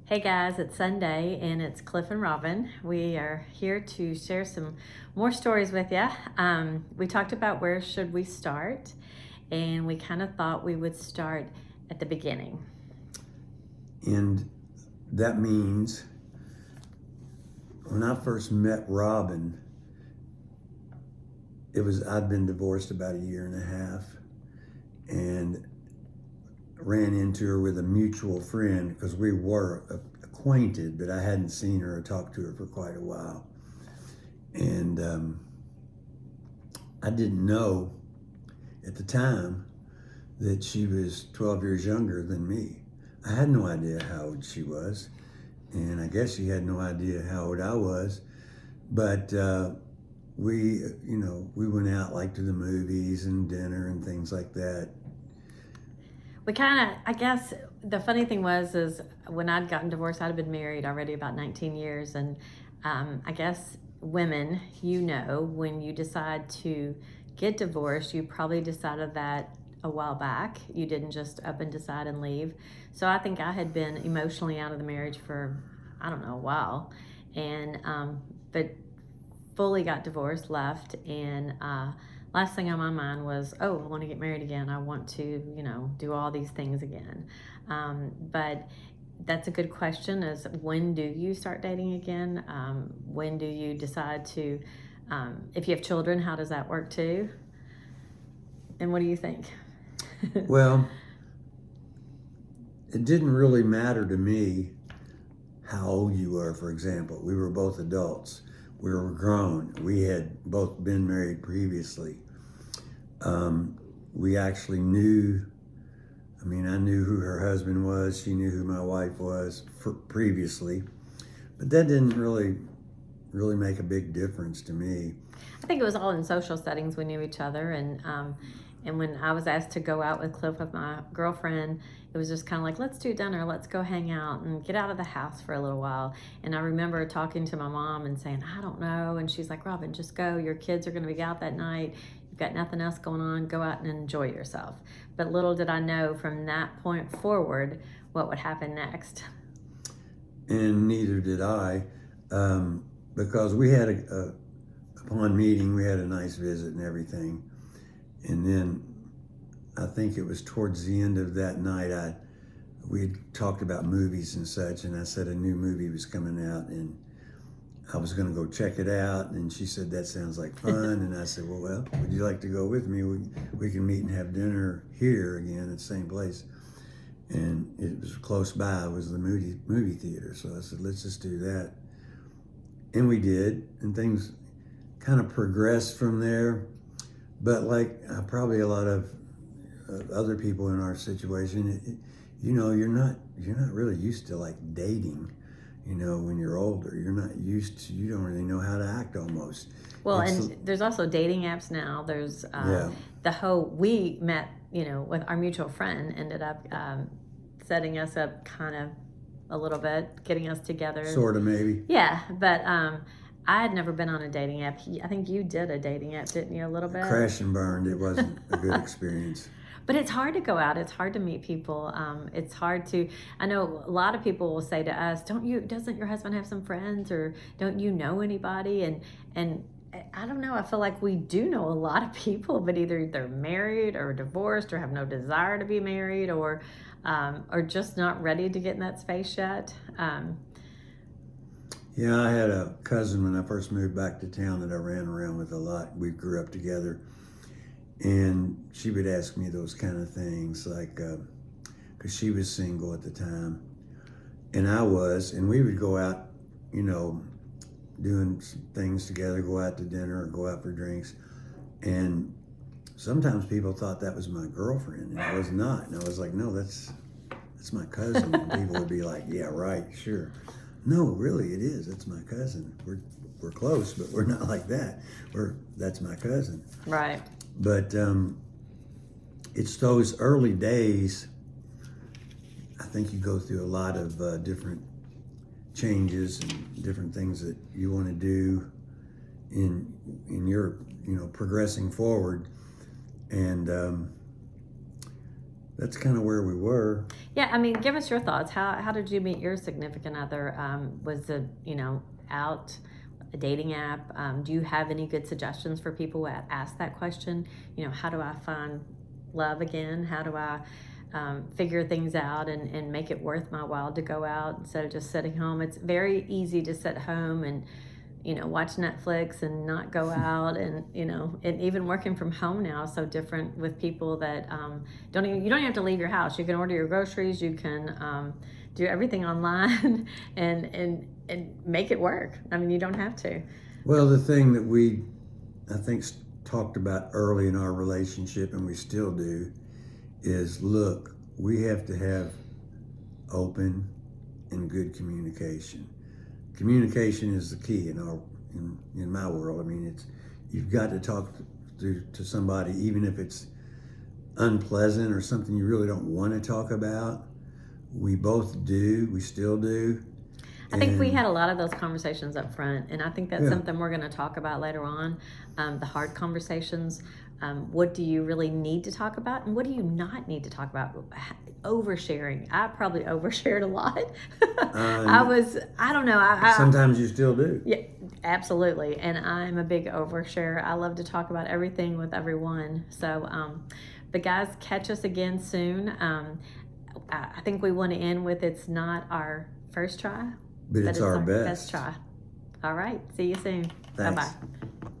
Hey guys, it's Sunday and it's Cliff and Robin. We are here to share some more stories with you. We talked about where should we start, and we kind of thought we would start at the beginning. And that means when I first met Robin, I'd been divorced about a year and a half and ran into her with a mutual friend because we were acquainted, but I hadn't seen her or talked to her for quite a while. And I didn't know at the time that she was 12 years younger than me. I had no idea how old she was, and I guess she had no idea how old I was. But we went out like to the movies and dinner and things like that. We kind of, I guess, the funny thing is when I'd gotten divorced, I'd been married already about 19 years, and I guess women, when you decide to get divorced, you probably decided that a while back. You didn't just up and decide and leave. So I think I had been emotionally out of the marriage for, I don't know, a while, and but fully got divorced, left, and last thing on my mind was, oh, I want to get married again. I want to, do all these things again. But that's a good question, is when do you start dating again? When do you decide to, if you have children, how does that work too? And what do you think? Well, it didn't really matter to me how old you were, for example. We were both adults. We were grown. We had both been married previously. We actually knew, I knew who her husband was. She knew who my wife was previously. But that didn't really make a big difference to me. I think it was all in social settings. We knew each other, and when I was asked to go out with Cliff with my girlfriend, it was just kind of like, let's do dinner, let's go hang out and get out of the house for a little while. And I remember talking to my mom and saying, I don't know. And she's like, Robin, just go. Your kids are going to be out that night. You've got nothing else going on. Go out and enjoy yourself. But little did I know from that point forward what would happen next. And neither did I, because we had upon meeting, we had a nice visit and everything. And then I think it was towards the end of that night, we had talked about movies and such, and I said a new movie was coming out, and I was going to go check it out. And she said, that sounds like fun. And I said, well, would you like to go with me? We can meet and have dinner here again at the same place. And it was close by, it was the movie theater. So I said, let's just do that. And we did, and things kind of progressed from there. But like probably a lot of other people in our situation, you're not really used to like dating. When you're older, you're not used to. You don't really know how to act almost. Well, and there's also dating apps now. There's Yeah. we met, with our mutual friend, ended up setting us up kind of a little bit, getting us together. Sort of, maybe. Yeah, but I had never been on a dating app. I think you did a dating app, didn't you, a little bit? Crash and burned. It wasn't a good experience. But it's hard to go out. It's hard to meet people. It's hard to. I know a lot of people will say to us, Doesn't your husband have some friends, or don't you know anybody?" And I don't know. I feel like we do know a lot of people, but either they're married or divorced or have no desire to be married, or just not ready to get in that space yet. Yeah, I had a cousin when I first moved back to town that I ran around with a lot. We grew up together, and she would ask me those kind of things, like, because she was single at the time, and I was, and we would go out, doing some things together, go out to dinner or go out for drinks, and sometimes people thought that was my girlfriend, and it was not. And I was like, no, that's my cousin. And people would be like, yeah, right, sure. No, really, it is. It's my cousin. We're close, but we're not like that. That's my cousin. Right. But it's those early days. I think you go through a lot of different changes and different things that you want to do in your progressing forward. And that's kind of where we were. Yeah, I mean, give us your thoughts. How did you meet your significant other? Was it, out a dating app? Do you have any good suggestions for people who ask that question? How do I find love again? How do I figure things out and make it worth my while to go out instead of just sitting home? It's very easy to sit home and watch Netflix and not go out, and and even working from home now is so different with people that you don't even have to leave your house. You can order your groceries, you can do everything online and make it work. I mean, you don't have to. Well, the thing that we, I think, talked about early in our relationship, and we still do, is look, we have to have open and good communication. Communication is the key in my world. I mean, it's, you've got to talk to somebody, even if it's unpleasant or something you really don't want to talk about. We both do. We still do. I think we And- had a lot of those conversations up front, and I think that's Yeah. something we're going to talk about later on. The hard conversations. What do you really need to talk about, and what do you not need to talk about? Oversharing. I probably overshared a lot. I don't know. Sometimes you still do. Yeah, absolutely. And I'm a big overshare. I love to talk about everything with everyone. So, but guys, catch us again soon. I think we want to end with it's not our first try, But it's our best. best try. All right. See you soon. Bye Thanks. bye.